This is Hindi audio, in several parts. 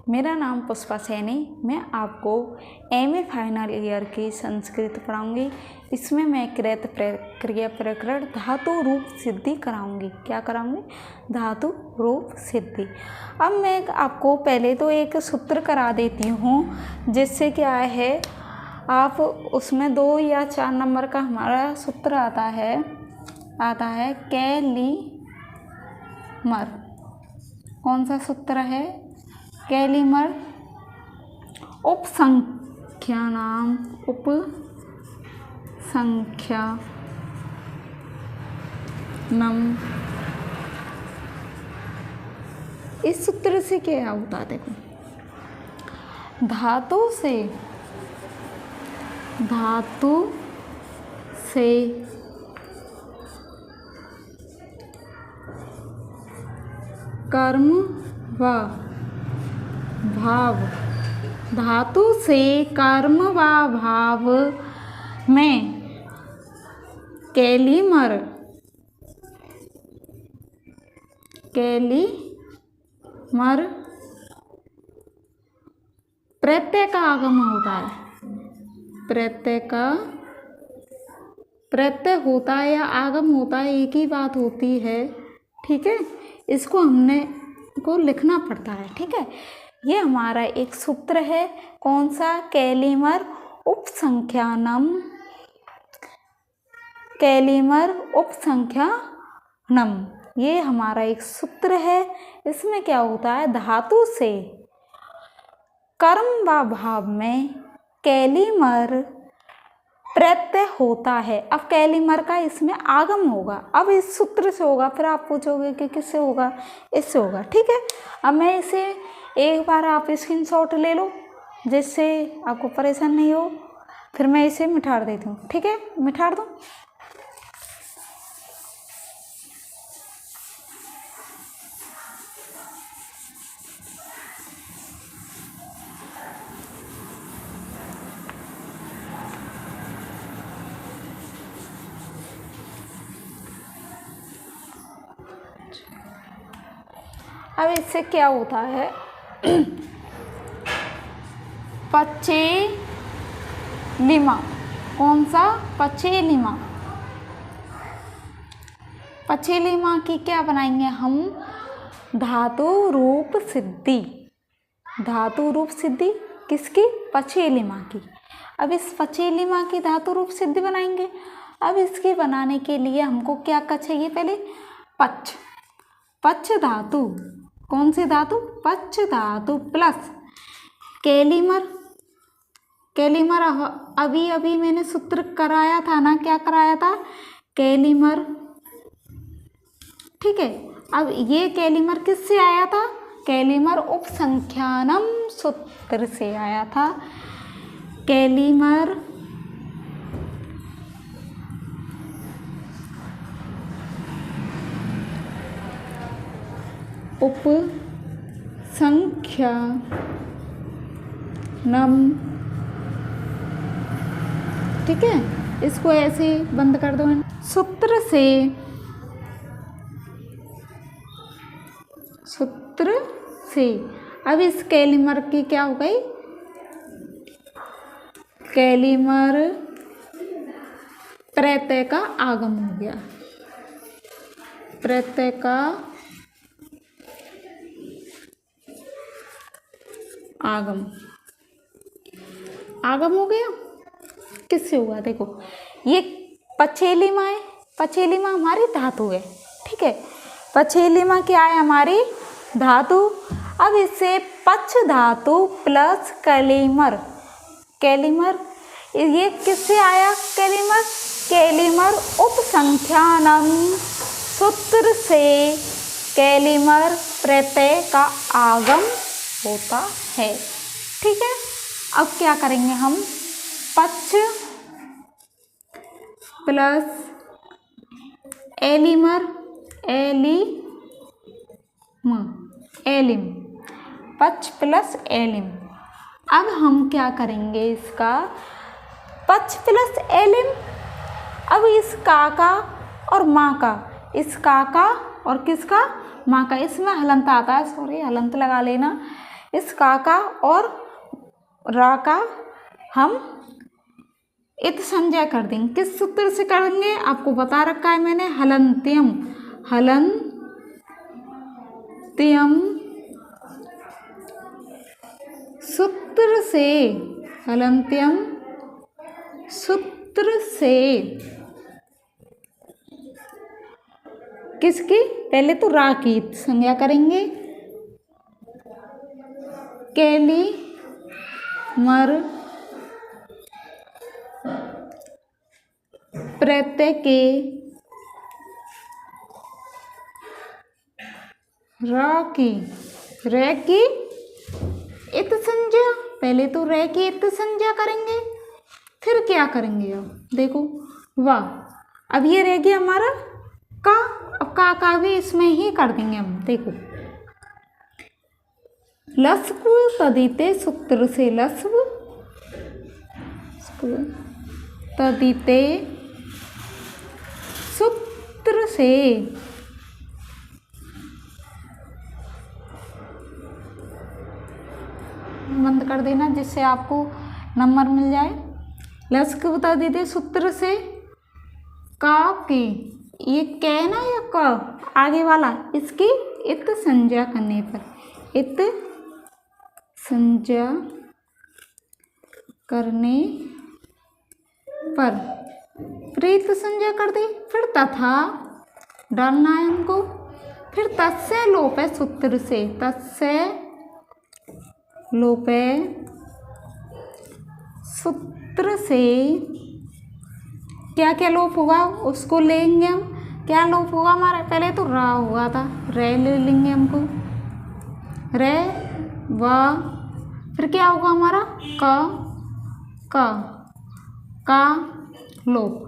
मेरा नाम पुष्पा सैनी। मैं आपको एमए फाइनल ईयर की संस्कृत पढ़ाऊंगी। इसमें मैं कृत प्रक्रिया प्रकरण धातु रूप सिद्धि कराऊंगी। क्या कराऊंगी? धातु रूप सिद्धि। अब मैं आपको पहले तो एक सूत्र करा देती हूँ, जिससे क्या है आप उसमें 2 या 4 नंबर का हमारा सूत्र आता है कैलीमर। कौन सा सूत्र है? कैलीमर उपसंख्यानाम इस सूत्र से क्या होता है? देखो, धातु से कर्म व भाव, धातु से कर्म व भाव में कैलीमर प्रत्यय का आगम होता है। प्रत्यय होता है या आगम होता है, एक ही बात होती है। ठीक है, इसको हमने को लिखना पड़ता है। ठीक है, ये हमारा एक सूत्र है। कौन सा? कैलीमर उपसंख्यानम। ये हमारा एक सूत्र है। इसमें क्या होता है? धातु से कर्म व भाव में कैलीमर प्रत्यय होता है। अब कैलीमर का इसमें आगम होगा। अब इस सूत्र से होगा। फिर आप पूछोगे कि किससे होगा? इससे होगा। ठीक है, अब मैं इसे एक बार आप स्क्रीनशॉट ले लो, जिससे आपको परेशान नहीं हो। फिर मैं इसे मिटाड़ देती हूँ। ठीक है, मिटाड़ दूँ। अब इससे क्या होता है? पचेलिमा। कौन सा? पचेलिमा। पचेलिमा की क्या बनाएंगे हम? धातु रूप सिद्धि। धातु रूप सिद्धि किसकी? पचेलिमा की। अब इस पचेलिमा की धातु रूप सिद्धि बनाएंगे। अब इसकी बनाने के लिए हमको क्या चाहिए? पहले पच धातु। कौन सी धातु? पच धातु प्लस कैलीमर। अभी मैंने सूत्र कराया था ना, क्या कराया था? कैलीमर। ठीक है, अब ये कैलीमर किससे आया था? कैलीमर उपसंख्यानम सूत्र से आया था। कैलीमर उपसंख्यानम। ठीक है, इसको ऐसे बंद कर दो। सूत्र से अब इस कैलीमर की क्या हो गई? कैलीमर प्रत्यय का आगम हो गया। प्रत्यय का आगम हो गया। किससे हुआ? देखो, ये पचेलिमा है। पचेलिमा हमारी धातु है। ठीक है, पचेलिमा क्या है? हमारी धातु। अब इससे पच धातु प्लस कैलीमर ये किससे आया? कैलीमर उपसंख्यानम सूत्र से कैलीमर प्रत्यय का आगम होता है। ठीक है, अब क्या करेंगे हम? पच प्लस एलिमर, एलिम, पच प्लस एलिम। अब हम क्या करेंगे? इसका पच प्लस एलिम। अब इस काका और माँ का, इस काका और किसका? माँ का। इसमें हलंत आता है, सॉरी हलंत लगा लेना। इस का और रा का हम इत संज्ञा कर देंगे। किस सूत्र से करेंगे आपको बता रखा है मैंने, हलंत्यम, हलंत्यम सूत्र से, हलंत्यम सूत्र से। किसकी? पहले तो रा की संज्ञा करेंगे, कैली मर प्रत्यय के रा की, रे की इत संज्ञा, पहले तो रे की इत संज्ञा करेंगे, फिर क्या करेंगे अब देखो वाह। अब ये रह गया हमारा का, अब का भी इसमें ही कर देंगे हम। देखो लस्व तदिते सूत्र से, लस्व तदिते सूत्र से बंद कर देना जिससे आपको नंबर मिल जाए। लस्व तदिते सूत्र से का की, ये कै ना या क आगे वाला, इसकी इत संज्ञा करने पर, इत संज्ञा करने पर, प्रीत संज्ञा कर दी, फिर तथा डालना है हमको, फिर तस्य लोप है सूत्र से, तस्य लोप है सूत्र से। क्या क्या लोप हुआ उसको लेंगे हम, क्या लोप हुआ हमारा, पहले तो रा हुआ था, रे ले लेंगे हमको, रे व, फिर क्या होगा हमारा का लोप,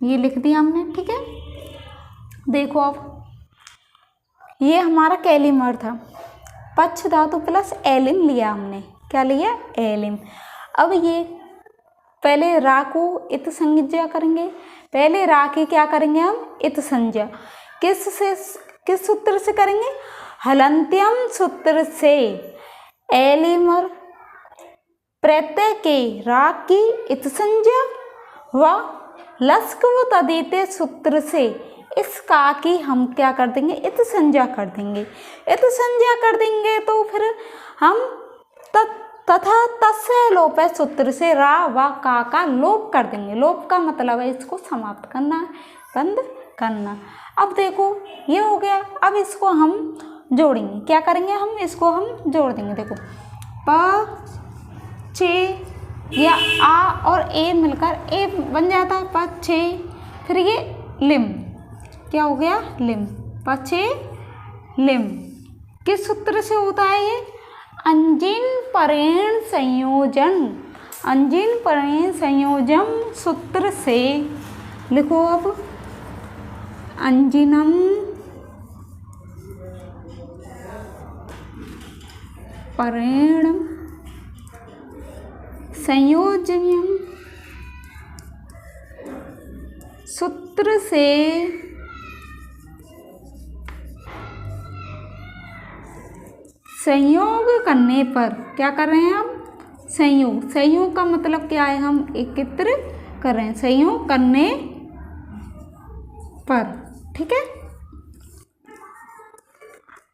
ये लिख दिया हमने। ठीक है, देखो अब ये हमारा कैलिमर था, पक्ष धातु प्लस एलिम लिया हमने, क्या लिया? एलिम। अब ये पहले रा को इत संज्ञा करेंगे, पहले रा की क्या करेंगे हम? इत संज्ञा। किस सूत्र से करेंगे? हलंत्यम सूत्र से। एलिमर प्रत्यय के रा की इत संज्ञा व लस्व तदिते सूत्र से इस का की हम क्या कर देंगे? इत संज्ञा कर देंगे। इत संज्ञा कर देंगे तो फिर हम तथा तस्य लोप है सूत्र से रा व का लोप कर देंगे। लोप का मतलब है इसको समाप्त करना, बंद करना। अब देखो ये हो गया, अब इसको हम जोड़ेंगे। क्या करेंगे हम? इसको हम जोड़ देंगे। देखो प चे या आ और ए मिलकर ए बन जाता है पछे, फिर ये लिम क्या हो गया? लिम, पछे लिम। किस सूत्र से होता है ये? अंजिन परेण संयोजन, अंजिन परेण संयोजन सूत्र से। लिखो अब अंजिनम परेण संयोजन सूत्र से संयोग करने पर क्या कर रहे हैं हम? संयोग। संयोग का मतलब क्या है? हम एकत्र कर रहे हैं, संयोग करने पर। ठीक है,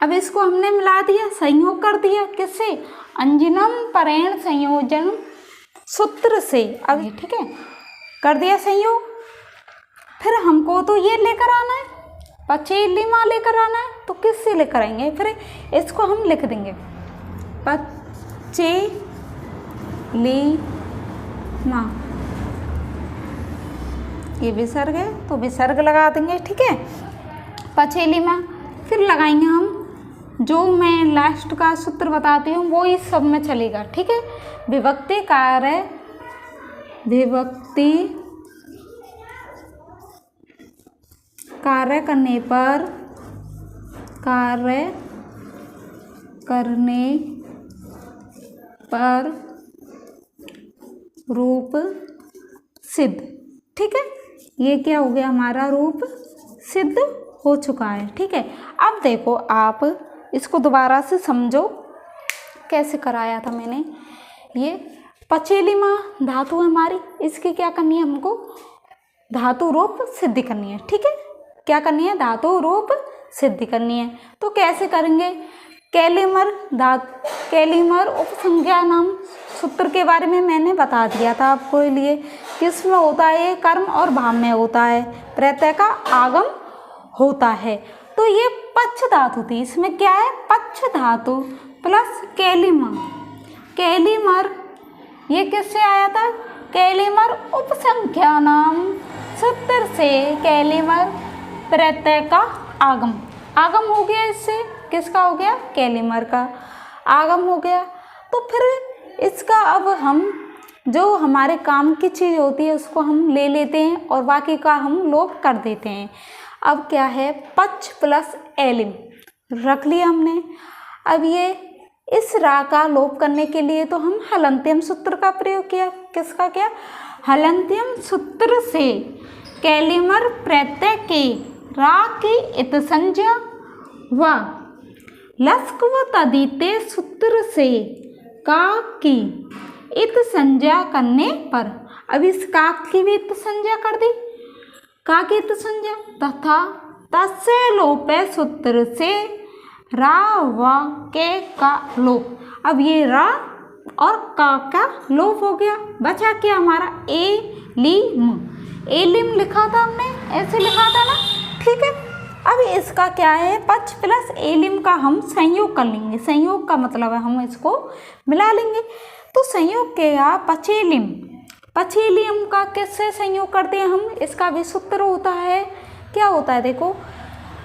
अब इसको हमने मिला दिया, संयोग कर दिया। किससे? अंजिनम परेण संयोजन सूत्र से। अब ये ठीक है, कर दिया संयोग। फिर हमको तो ये लेकर आना है, पचे लिमा लेकर आना है, तो किससे लेकर आएंगे? फिर इसको हम लिख देंगे पचे लिमा, ये विसर्ग है तो विसर्ग लगा देंगे। ठीक है, पचे लिमा। फिर लगाएंगे हम जो मैं लास्ट का सूत्र बताती हूँ वो इस सब में चलेगा। ठीक है, विभक्ति कार्य, विभक्ति कार्य करने पर, कार्य करने पर रूप सिद्ध। ठीक है, ये क्या हो गया? हमारा रूप सिद्ध हो चुका है। ठीक है, अब देखो आप इसको दोबारा से समझो। कैसे कराया था मैंने, ये पचेलीमा धातु है हमारी, इसकी क्या करनी है हमको, धातु रूप सिद्ध करनी है। ठीक है, क्या करनी है, धातु रूप सिद्ध करनी है। तो कैसे करेंगे, कैलीमर उपसंज्ञा नाम सूत्र के बारे में मैंने बता दिया था आपको लिए, किसमें होता है, ये कर्म और भाव में होता है, प्रत्यय का आगम होता है। तो ये पच्छ धातु थी, इसमें क्या है, पच्छ धातु प्लस कैलीमर, ये किससे आया था, कैलीमर उपसंख्या नाम सूत्र से कैलीमर प्रत्यय का आगम हो गया, इससे किसका हो गया, कैलीमर का आगम हो गया। तो फिर इसका अब हम जो हमारे काम की चीज़ होती है उसको हम ले लेते हैं और बाकी का हम लोप कर देते हैं। अब क्या है, पच्छ प्लस एलिम रख लिया हमने। अब ये इस रा का लोप करने के लिए तो हम हलंत्यम सूत्र का प्रयोग किया, किसका किया, हलंत्यम सूत्र से कैलीमर प्रत्यय के रा की इत संज्ञा व लस्क व तदिते सूत्र से का की इत संज्ञा करने पर, अब इस का की भी इत संज्ञा कर दी, का की इत संज्ञा तथा तस्य लोपे सूत्र से रा व के का लोप। अब ये रा और का लोप हो गया, बचा क्या हमारा एलिम लिखा था हमने, ऐसे लिखा था ना। ठीक है, अब इसका क्या है, पच्छ प्लस एलिम का हम संयोग कर लेंगे, संयोग का मतलब है हम इसको मिला लेंगे। तो संयोग क्या, पचेलियम का किससे संयोग करते हैं हम, इसका भी सूत्र होता है, क्या होता है देखो,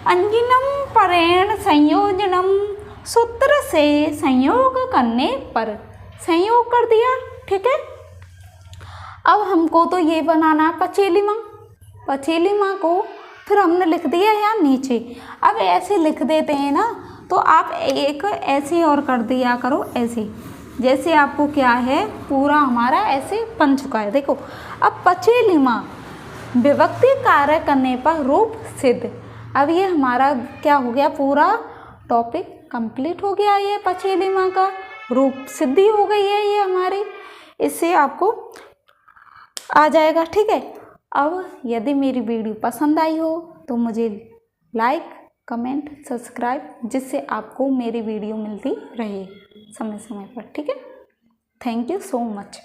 अंजिनम परेण संयोजनम, सूत्र से संयोग करने पर संयोग कर दिया। ठीक है, अब हमको तो ये बनाना है पचेलीमा को फिर हमने लिख दिया यहाँ नीचे। अब ऐसे लिख देते हैं ना, तो आप एक ऐसे और कर दिया करो, ऐसे जैसे आपको क्या है पूरा हमारा ऐसे बन चुका है। देखो अब पचेलीमा विभक्ति कार्य करने पर रूप सिद्ध। अब ये हमारा क्या हो गया, पूरा टॉपिक कंप्लीट हो गया, ये पचेलीमा का रूप सिद्धि हो गई है ये हमारी, इससे आपको आ जाएगा। ठीक है, अब यदि मेरी वीडियो पसंद आई हो तो मुझे लाइक, कमेंट, सब्सक्राइब, जिससे आपको मेरी वीडियो मिलती रहे समय समय पर। ठीक है, थैंक यू सो मच।